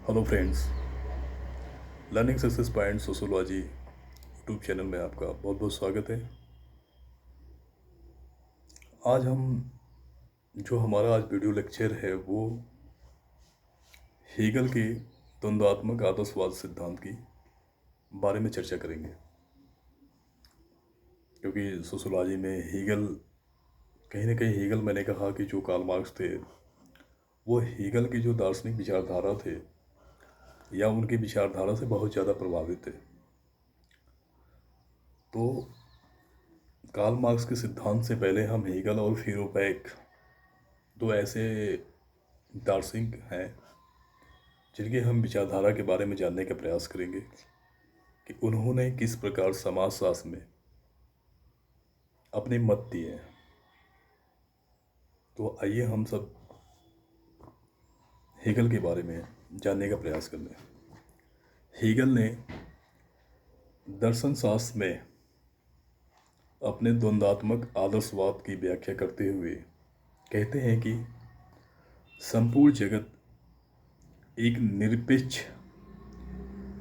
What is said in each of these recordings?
Hello friends, learning success point sociology YouTube channel में आपका बहुत बहुत स्वागत है। आज हम जो हमारा आज वीडियो लेक्चर है वो हीगल के द्वंद्वात्मक आदर्शवाद सिद्धांत की बारे में चर्चा करेंगे, क्योंकि सोशोलॉजी में हीगल कहीं ना कहीं हीगल मैंने कहा कि जो कार्ल मार्क्स थे वो हीगल की जो दार्शनिक विचारधारा थे या उनकी विचारधारा से बहुत ज़्यादा प्रभावित थे। तो कार्ल मार्क्स के सिद्धांत से पहले हम हीगल और फ्यूरोबेक दो ऐसे दार्शनिक हैं जिनके हम विचारधारा के बारे में जानने का प्रयास करेंगे कि उन्होंने किस प्रकार समाजशास्त्र में अपने मत दिए हैं। तो आइए हम सब हेगल के बारे में जानने का प्रयास करते हैं। हेगल ने दर्शन शास्त्र में अपने द्वंद्वात्मक आदर्शवाद की व्याख्या करते हुए कहते हैं कि संपूर्ण जगत एक निरपेक्ष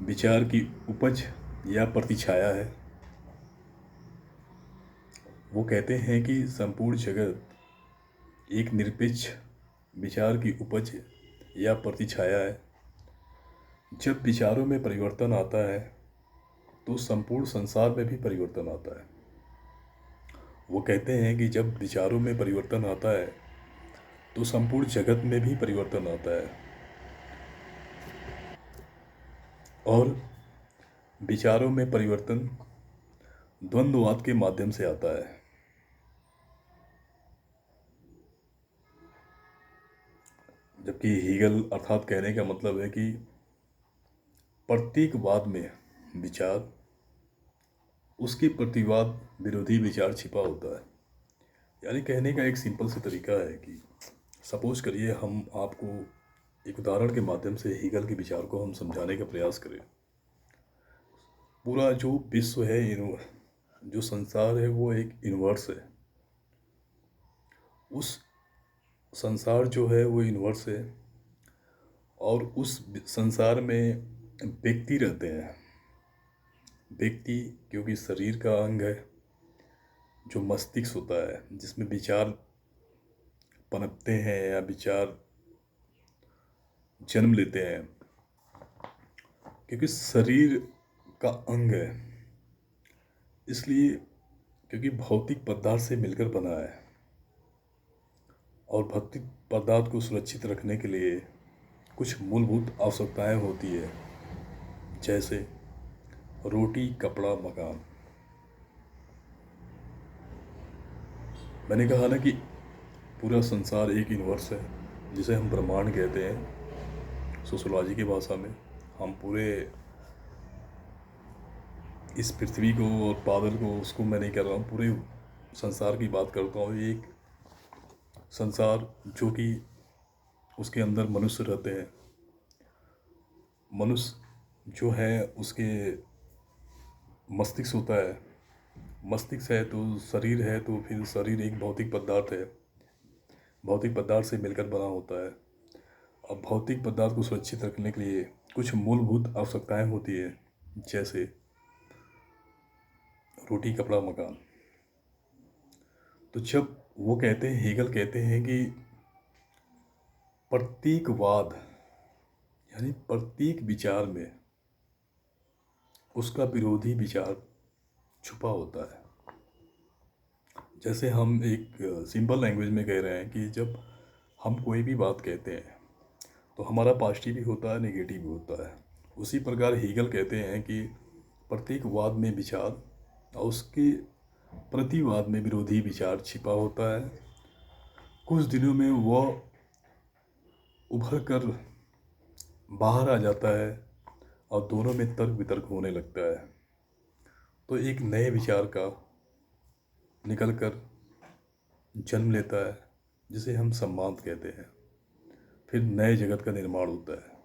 विचार की उपज या प्रतिछाया है। वो कहते हैं कि संपूर्ण जगत एक निरपेक्ष विचार की उपज या प्रतिछाया है। जब विचारों में परिवर्तन आता है तो संपूर्ण संसार में भी परिवर्तन आता है। वो कहते हैं कि जब विचारों में परिवर्तन आता है तो संपूर्ण जगत में भी परिवर्तन आता है और विचारों में परिवर्तन द्वंद्ववाद के माध्यम से आता है। जबकि हीगल अर्थात कहने का मतलब है कि प्रतीकवाद में विचार, उसके प्रतिवाद विरोधी विचार छिपा होता है। यानी कहने का एक सिंपल सा तरीका है कि सपोज करिए हम आपको एक उदाहरण के माध्यम से हीगल के विचार को हम समझाने का प्रयास करें। पूरा जो विश्व है, जो संसार है वो एक यूनिवर्स है। उस संसार जो है वो यूनिवर्स है और उस संसार में व्यक्ति रहते हैं। व्यक्ति क्योंकि शरीर का अंग है, जो मस्तिष्क होता है जिसमें विचार पनपते हैं या विचार जन्म लेते हैं, क्योंकि शरीर का अंग है, इसलिए क्योंकि भौतिक पदार्थ से मिलकर बना है और भौतिक पदार्थ को सुरक्षित रखने के लिए कुछ मूलभूत आवश्यकताएं होती है, जैसे रोटी, कपड़ा, मकान। मैंने कहा ना कि पूरा संसार एक यूनिवर्स है जिसे हम ब्रह्मांड कहते हैं सोशोलॉजी की भाषा में। हम पूरे इस पृथ्वी को और बादल को, उसको मैं नहीं कर रहा हूँ, पूरे संसार की बात करता हूँ। एक संसार जो कि उसके अंदर मनुष्य रहते हैं। मनुष्य जो है उसके मस्तिष्क होता है, मस्तिष्क है तो शरीर है, तो फिर शरीर एक भौतिक पदार्थ है, भौतिक पदार्थ से मिलकर बना होता है। अब भौतिक पदार्थ को सुरक्षित रखने के लिए कुछ मूलभूत आवश्यकताएं होती है, जैसे रोटी, कपड़ा, मकान। तो जब वो कहते हैं, हेगल कहते हैं कि प्रतीकवाद यानी प्रतीक विचार में उसका विरोधी विचार छुपा होता है। जैसे हम एक सिंपल लैंग्वेज में कह रहे हैं कि जब हम कोई भी बात कहते हैं तो हमारा पॉजिटिव भी होता है, नेगेटिव भी होता है। उसी प्रकार हीगल कहते हैं कि प्रतीकवाद में विचार और उसके प्रतिवाद में विरोधी विचार छिपा होता है। कुछ दिनों में वह उभर कर बाहर आ जाता है और दोनों में तर्क वितर्क होने लगता है। तो एक नए विचार का निकल कर जन्म लेता है, जिसे हम सम्माद कहते हैं। फिर नए जगत का निर्माण होता है।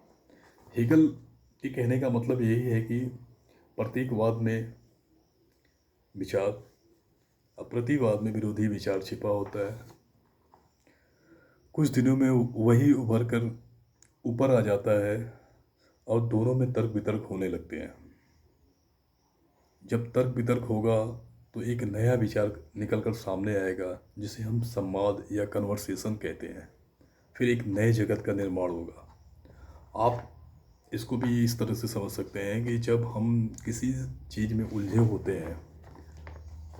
हेगल के कहने का मतलब यही है कि प्रतीकवाद में विचार और प्रतिवाद में विरोधी विचार छिपा होता है। कुछ दिनों में वही उभर कर ऊपर आ जाता है और दोनों में तर्क वितर्क होने लगते हैं। जब तर्क वितर्क होगा तो एक नया विचार निकल कर सामने आएगा जिसे हम संवाद या कन्वर्सेशन कहते हैं। फिर एक नए जगत का निर्माण होगा। आप इसको भी इस तरह से समझ सकते हैं कि जब हम किसी चीज़ में उलझे होते हैं,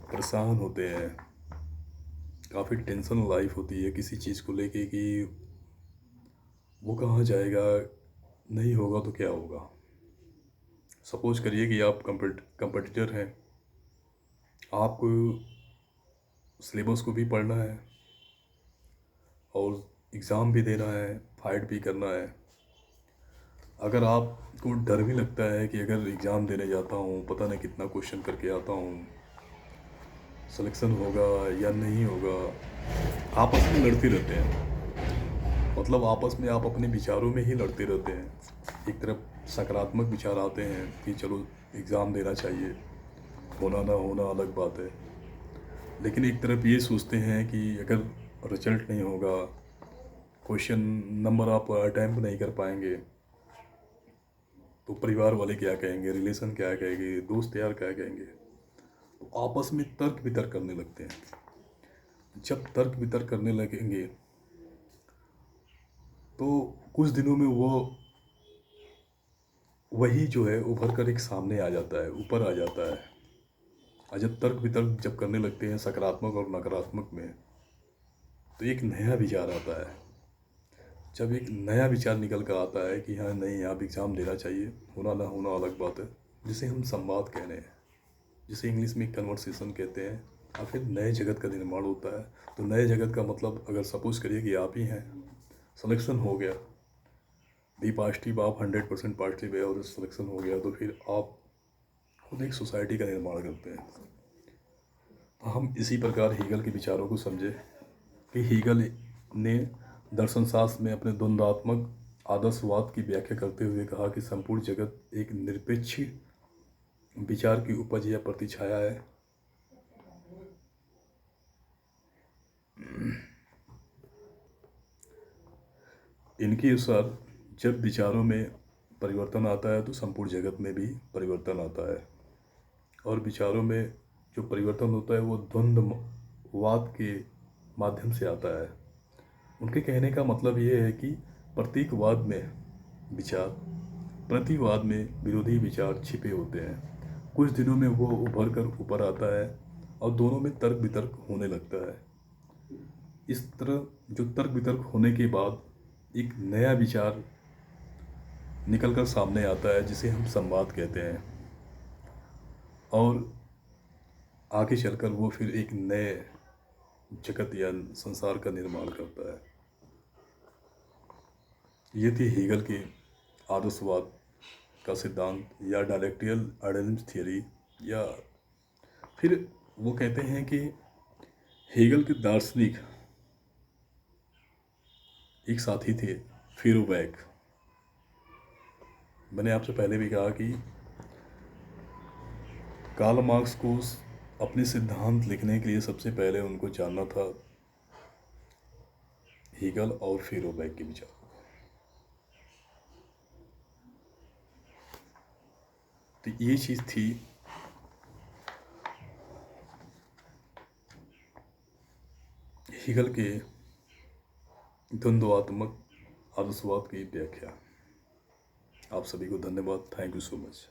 परेशान होते हैं, काफ़ी टेंशन लाइफ होती है किसी चीज़ को लेके कि वो कहाँ जाएगा, नहीं होगा तो क्या होगा। सपोज करिए कि आप कंपटीटर हैं, आपको सिलेबस को भी पढ़ना है और एग्ज़ाम भी देना है, फाइट भी करना है। अगर आपको डर भी लगता है कि अगर एग्ज़ाम देने जाता हूँ पता नहीं कितना क्वेश्चन करके आता हूँ, सिलेक्शन होगा या नहीं होगा, आपस में लड़ते रहते हैं। मतलब आपस में आप अपने विचारों में ही लड़ते रहते हैं। एक तरफ सकारात्मक विचार आते हैं कि चलो एग्ज़ाम देना चाहिए, होना ना होना अलग बात है, लेकिन एक तरफ ये सोचते हैं कि अगर रिजल्ट नहीं होगा, क्वेश्चन नंबर आप अटैम्प्ट नहीं कर पाएंगे तो परिवार वाले क्या कहेंगे, रिलेशन क्या कहेंगे, दोस्त यार क्या कहेंगे। तो आपस में तर्क वितर्क करने लगते हैं। जब तर्क वितर्क करने लगेंगे तो कुछ दिनों में वो वही जो है उभर कर एक सामने आ जाता है, ऊपर आ जाता है। और जब तर्क वितर्क जब करने लगते हैं सकारात्मक और नकारात्मक में, तो एक नया विचार आता है। जब एक नया विचार निकल कर आता है कि हाँ नहीं, आप एग्ज़ाम देना चाहिए, होना ना होना अलग बात है, जिसे हम संवाद कह रहे हैं, जिसे इंग्लिश में कन्वर्सेशन कहते हैं। और फिर नए जगत का निर्माण होता है। तो नए जगत का मतलब, अगर सपोज करिए कि आप ही हैं, सिलेक्शन हो गया, बी पॉजिटिव, आप 100% पॉजिटिव है और सिलेक्शन हो गया, तो फिर आप खुद एक सोसाइटी का निर्माण करते हैं। तो हम इसी प्रकार हीगल के विचारों को समझे कि हीगल ने दर्शन शास्त्र में अपने द्वंद्वात्मक आदर्शवाद की व्याख्या करते हुए कहा कि संपूर्ण जगत एक निरपेक्ष विचार की उपज या प्रतिछाया है। इनके अनुसार जब विचारों में परिवर्तन आता है तो संपूर्ण जगत में भी परिवर्तन आता है। और विचारों में जो परिवर्तन होता है वो द्वंद्ववाद के माध्यम से आता है। उनके कहने का मतलब ये है कि प्रतीकवाद में विचार, प्रतिवाद में विरोधी विचार छिपे होते हैं। कुछ दिनों में वो उभर कर ऊपर आता है और दोनों में तर्क वितर्क होने लगता है। इस तरह जो तर्क वितर्क होने के बाद एक नया विचार निकल कर सामने आता है जिसे हम संवाद कहते हैं। और आगे चलकर वो फिर एक नए जगत या संसार का निर्माण करता है। ये थी हीगल की आदर्शवाद का सिद्धांत या डायलेक्टिकल आइडियलिज्म थ्योरी। या फिर वो कहते हैं कि हीगल के दार्शनिक एक साथी थे, फेरोबैक। मैंने आपसे पहले भी कहा कि कार्ल मार्क्स को अपने सिद्धांत लिखने के लिए सबसे पहले उनको जानना था हीगल और फेरोबैक के विचार। तो ये चीज़ थी हीगल के द्वंद्वात्मक आदर्शवाद की व्याख्या। आप सभी को धन्यवाद। Thank you so much.